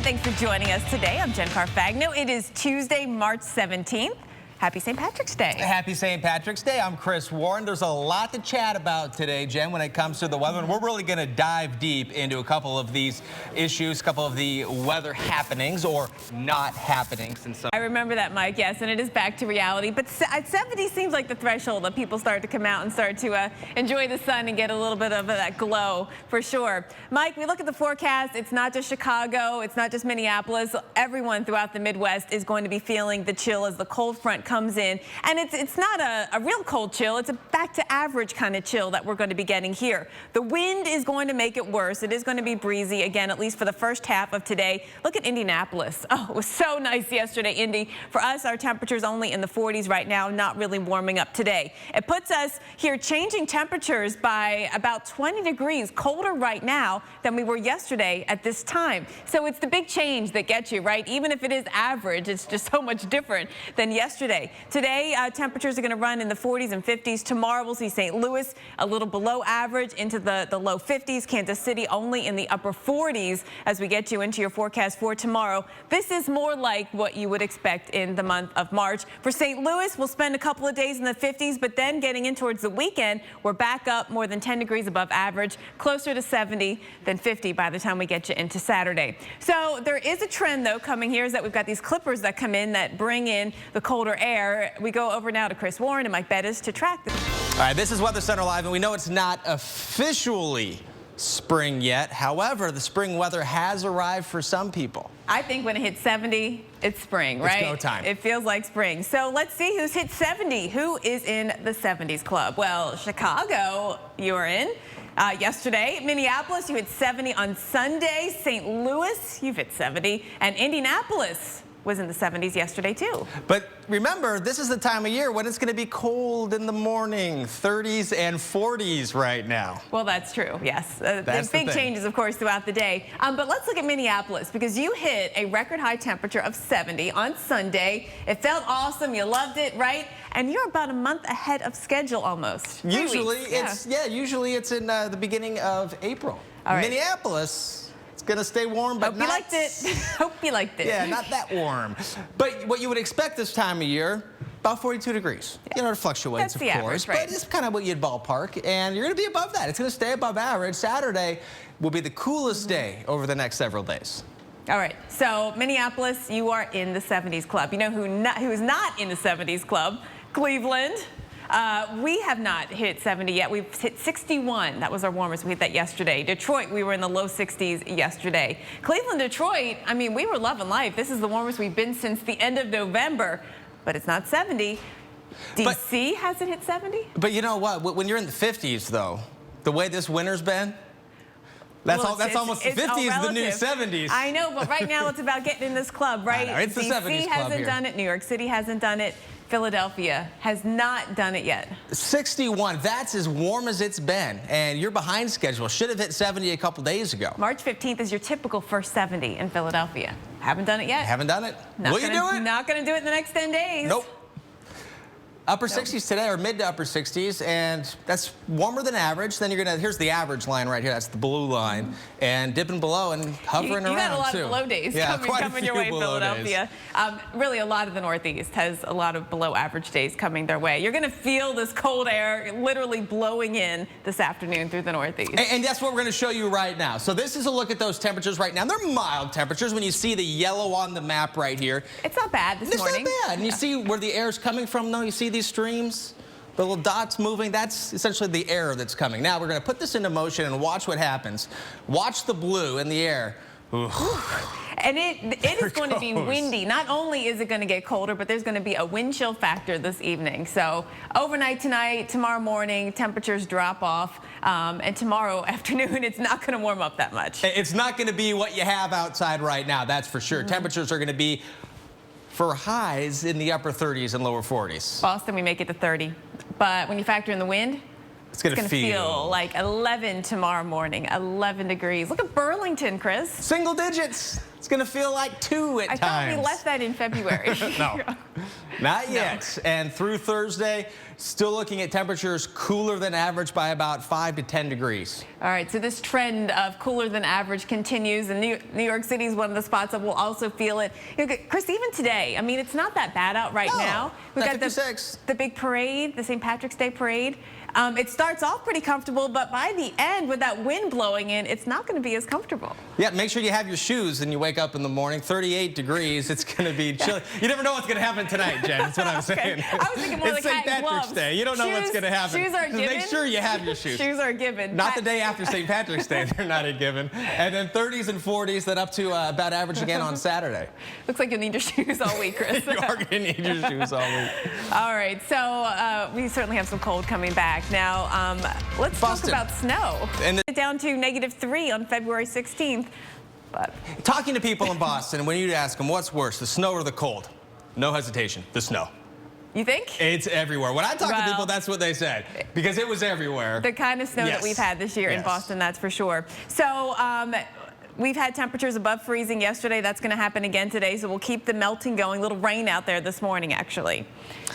Thanks for joining us today. I'm Jen Carfagno. It is Tuesday, March 17th. Happy St. Patrick's Day. Happy St. Patrick's Day. I'm Chris Warren. There's a lot to chat about today, Jen, when it comes to the weather. And we're really going to dive deep into a couple of these issues, a couple of the weather happenings or not happenings. I remember that, Mike, yes, and it is back to reality. But at 70 seems like the threshold that people start to come out and start to enjoy the sun and get a little bit of that glow, for sure. Mike, we look at the forecast. It's not just Chicago. It's not just Minneapolis. Everyone throughout the Midwest is going to be feeling the chill as the cold front comes in. And it's not a real cold chill. It's a back to average kind of chill that we're going to be getting here. The wind is going to make it worse. It is going to be breezy again, at least for the first half of today. Look at Indianapolis. Oh, it was so nice yesterday, Indy. For us, our temperature's only in the 40s right now, not really warming up today. It puts us here changing temperatures by about 20 degrees colder right now than we were yesterday at this time. So it's the big change that gets you, right? Even if it is average, it's just so much different than yesterday. Today, temperatures are going to run in the 40s and 50s. Tomorrow, we'll see St. Louis a little below average into the low 50s. Kansas City only in the upper 40s as we get you into your forecast for tomorrow. This is more like what you would expect in the month of March. For St. Louis, we'll spend a couple of days in the 50s, but then getting in towards the weekend, we're back up more than 10 degrees above average, closer to 70 than 50 by the time we get you into Saturday. So there is a trend, though, coming here is that we've got these clippers that come in that bring in the colder air. We go over now to Chris Warren and Mike Bettis to track this. All right, this is Weather Center Live, and we know it's not officially spring yet. However, the spring weather has arrived for some people. I think when it hits 70, it's spring, right? It's go time. It feels like spring. So let's see who's hit 70. Who is in the 70s club? Well, Chicago, you're in. Yesterday, Minneapolis, you hit 70 on Sunday. St. Louis, you've hit 70. And Indianapolis was in the 70s yesterday, too. But remember, this is the time of year when it's going to be cold in the morning, 30s and 40s right now. Well, that's true, yes. There's big changes, of course, throughout the day. But let's look at Minneapolis, because you hit a record high temperature of 70 on Sunday. It felt awesome. You loved it, right? And you're about a month ahead of schedule almost. Usually it's in the beginning of April. All right. Minneapolis, it's going to stay warm, but Hope you liked it. Hope you liked it. Yeah, not that warm. But what you would expect this time of year, about 42 degrees. Yeah. You know, it fluctuates, That's of the course, average, right? But it's kind of what you'd ballpark, and you're going to be above that. It's going to stay above average. Saturday will be the coolest day over the next several days. All right, so Minneapolis, you are in the 70s club. You know who's not in the 70s club? Cleveland. We have not hit 70 yet. We've hit 61. That was our warmest. We hit that yesterday. Detroit, we were in the low 60s yesterday. Cleveland, Detroit, I mean, we were loving life. This is the warmest we've been since the end of November, but it's not 70. D.C. hasn't hit 70. But you know what? When you're in the 50s, though, the way this winter's been, that's almost 50 is the new 70s. I know, but right now it's about getting in this club, right? It's the 70s club D.C. hasn't done it. New York City hasn't done it. Philadelphia has not done it yet. 61, that's as warm as it's been, and you're behind schedule. Should have hit 70 a couple days ago. March 15th is your typical first 70 in Philadelphia. Haven't done it yet. Haven't done it. Will you do it? Not going to do it in the next 10 days. Nope. Upper 60s today, or mid to upper 60s, and that's warmer than average. Then you're gonna, here's the average line right here, that's the blue line, and dipping below and hovering around, You got a lot too. of below days coming your way in Philadelphia. Really, a lot of the Northeast has a lot of below average days coming their way. You're gonna feel this cold air literally blowing in this afternoon through the Northeast. And that's what we're gonna show you right now. So this is a look at those temperatures right now. They're mild temperatures when you see the yellow on the map right here. It's not bad this morning. It's not bad. And you see where the air is coming from, though? You see these streams? The little dots moving, that's essentially the air that's coming. Now we're going to put this into motion and watch what happens. Watch the blue in the air. And it is going to be windy. Not only is it going to get colder, but there's going to be a wind chill factor this evening. So overnight tonight, tomorrow morning, temperatures drop off. And tomorrow afternoon, it's not going to warm up that much. It's not going to be what you have outside right now, that's for sure. Temperatures are going to be for highs in the upper 30s and lower 40s. Boston, we make it to 30. But when you factor in the wind, it's going to feel like 11 tomorrow morning, 11 degrees. Look at Burlington, Chris. Single digits. It's going to feel like 2 at times. I thought we left that in February. No. Not yet. And through Thursday, still looking at temperatures cooler than average by about 5 to 10 degrees. All right, so this trend of cooler than average continues, and New York City is one of the spots that will also feel it. Chris, even today, I mean, it's not that bad out right now. We've got the big parade, the St. Patrick's Day parade. It starts off pretty comfortable, but by the end, with that wind blowing in, it's not going to be as comfortable. Yeah, make sure you have your shoes and you wake up in the morning. 38 degrees. It's going to be chilly. You never know what's going to happen tonight, Jen. That's what I'm saying. I was thinking more it's like St. Patrick's Day. You don't know what's going to happen. Shoes are given. Make sure you have your shoes. Shoes are given. Not the day after St. Patrick's Day. They're not a given. And then 30s and 40s, then up to about average again on Saturday. Looks like you'll need your shoes all week, Chris. You are going to need your shoes all week. All right, so we certainly have some cold coming back. Now, let's Boston. talk about snow. And down to -3 on February 16th. But talking to people in Boston, when you ask them what's worse, the snow or the cold, no hesitation, the snow. You think? It's everywhere. When I talk to people, that's what they said, because it was everywhere. The kind of snow that we've had this year in Boston, that's for sure. So we've had temperatures above freezing yesterday. That's going to happen again today, so we'll keep the melting going. A little rain out there this morning, actually.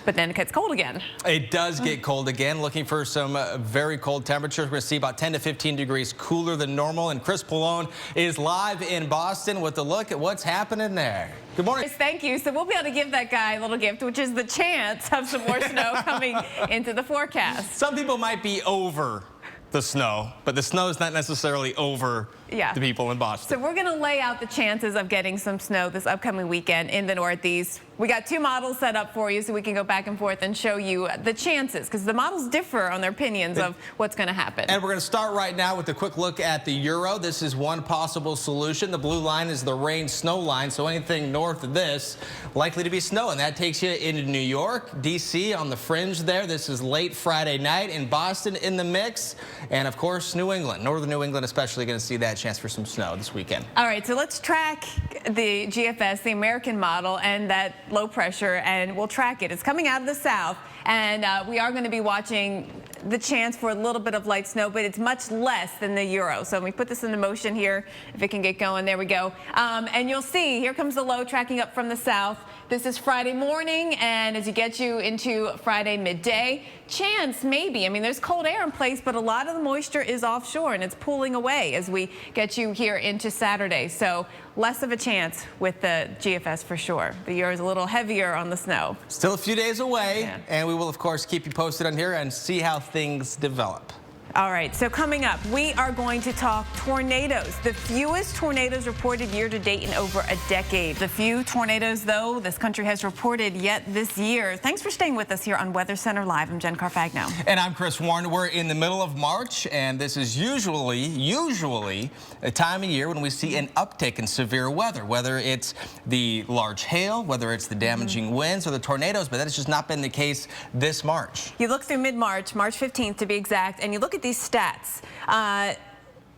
But then it gets cold again. It does get cold again. Looking for some very cold temperatures. We're going to see about 10 to 15 degrees cooler than normal. And Chris Pallone is live in Boston with a look at what's happening there. Good morning. Chris, thank you. So we'll be able to give that guy a little gift, which is the chance of some more snow coming into the forecast. Some people might be over the snow, but the snow is not necessarily over the people in Boston. So we're going to lay out the chances of getting some snow this upcoming weekend in the Northeast. We got 2 models set up for you so we can go back and forth and show you the chances, because the models differ on their opinions of what's going to happen. And we're going to start right now with a quick look at the Euro. This is one possible solution. The blue line is the rain-snow line, so anything north of this likely to be snow, and that takes you into New York, D.C. on the fringe there. This is late Friday night. In Boston in the mix, and of course New England, northern New England especially, going to see that chance for some snow this weekend. All right, so let's track the GFS, the American model, and that low pressure, and we'll track it. It's coming out of the south, and we are going to be watching the chance for a little bit of light snow, but it's much less than the Euro. So we put this into motion here. If it can get going, there we go. And you'll see, here comes the low tracking up from the south. This is Friday morning, and as you get you into Friday midday, chance maybe. I mean, there's cold air in place, but a lot of the moisture is offshore, and it's pulling away as we get you here into Saturday. So less of a chance with the GFS for sure. The Euro is a little heavier on the snow. Still a few days away, and we will, of course, keep you posted on here and see how things develop. All right, so coming up, we are going to talk tornadoes. The fewest tornadoes reported year to date in over a decade. The few tornadoes, though, this country has reported yet this year. Thanks for staying with us here on Weather Center Live. I'm Jen Carfagno. And I'm Chris Warren. We're in the middle of March, and this is usually a time of year when we see an uptick in severe weather, whether it's the large hail, whether it's the damaging winds or the tornadoes, but that has just not been the case this March. You look through mid-March, March 15th to be exact, and you look at these stats.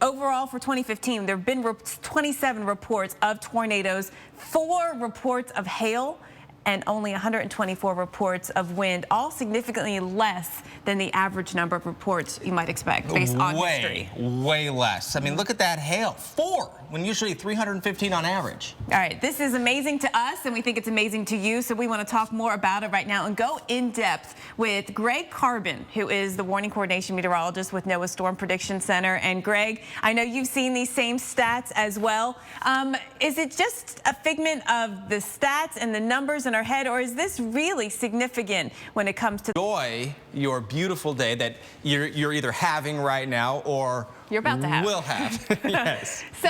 Overall, for 2015, there have been 27 reports of tornadoes, 4 reports of hail, and only 124 reports of wind, all significantly less than the average number of reports you might expect based on history. Way less. I mean, look at that hail. 4, when usually 315 on average. All right, this is amazing to us, and we think it's amazing to you, so we want to talk more about it right now and go in depth with Greg Carbon, who is the warning coordination meteorologist with NOAA Storm Prediction Center. And Greg, I know you've seen these same stats as well. Is it just a figment of the stats and the numbers in our head, or is this really significant when it comes to enjoy your beautiful day that you're either having right now or you're about to have. Will have. Yes. So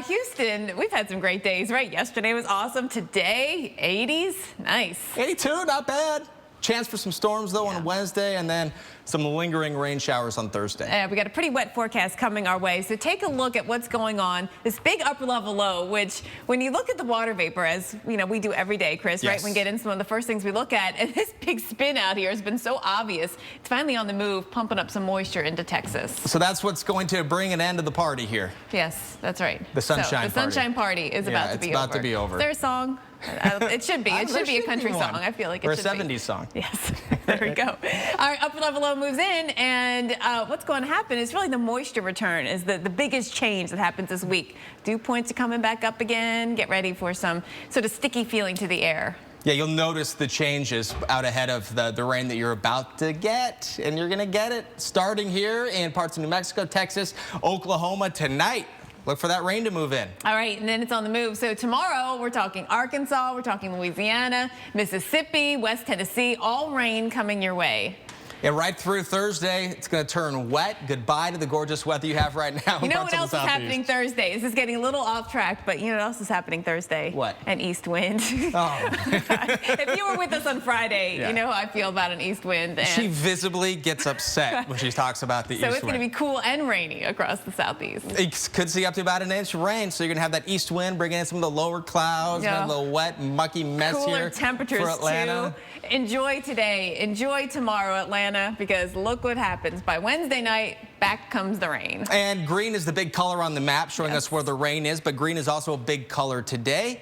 Houston, we've had some great days, right? Yesterday was awesome. Today, 80s, nice. 82, not bad. Chance for some storms, though, on Wednesday, and then some lingering rain showers on Thursday. We got a pretty wet forecast coming our way. So take a look at what's going on. This big upper level low, which when you look at the water vapor, as you know, we do every day, Chris, right? We get into one of the first things we look at, and this big spin out here has been so obvious. It's finally on the move, pumping up some moisture into Texas. So that's what's going to bring an end to the party here. Yes, that's right. The sunshine party. The sunshine party is about to be over. It's about to be over. Is there a song? It should be. It should be a country song. I feel like it should be. Or a 70s song. Yes. There we go. All right, upper level low moves in, and what's going to happen is really the moisture return is the biggest change that happens this week. Dew points are coming back up again. Get ready for some sort of sticky feeling to the air. Yeah, you'll notice the changes out ahead of the rain that you're about to get, and you're going to get it starting here in parts of New Mexico, Texas, Oklahoma tonight. Look for that rain to move in. All right, and then it's on the move. So tomorrow we're talking Arkansas, we're talking Louisiana, Mississippi, West Tennessee, all rain coming your way. And right through Thursday, it's going to turn wet. Goodbye to the gorgeous weather you have right now. You know what else is happening Thursday? This is getting a little off track, but you know what else is happening Thursday? What? An east wind. Oh. If you were with us on Friday, Yeah. you know how I feel about an east wind. And She visibly gets upset when she talks about the east so wind. it's going to be cool and rainy across the southeast. It could see up to about an inch of rain, so you're going to have that east wind bringing in some of the lower clouds, Yeah. a little wet, mucky mess Cooler here temperatures for Atlanta. too. Enjoy today, enjoy tomorrow, Atlanta, because look what happens. By Wednesday night, back comes the rain. And green is the big color on the map showing us where the rain is, but green is also a big color today.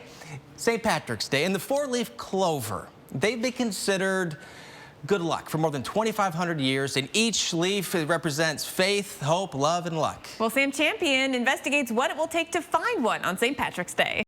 St. Patrick's Day and the four-leaf clover, they've been considered good luck for more than 2,500 years, and each leaf represents faith, hope, love, and luck. Well, Sam Champion investigates what it will take to find one on St. Patrick's Day.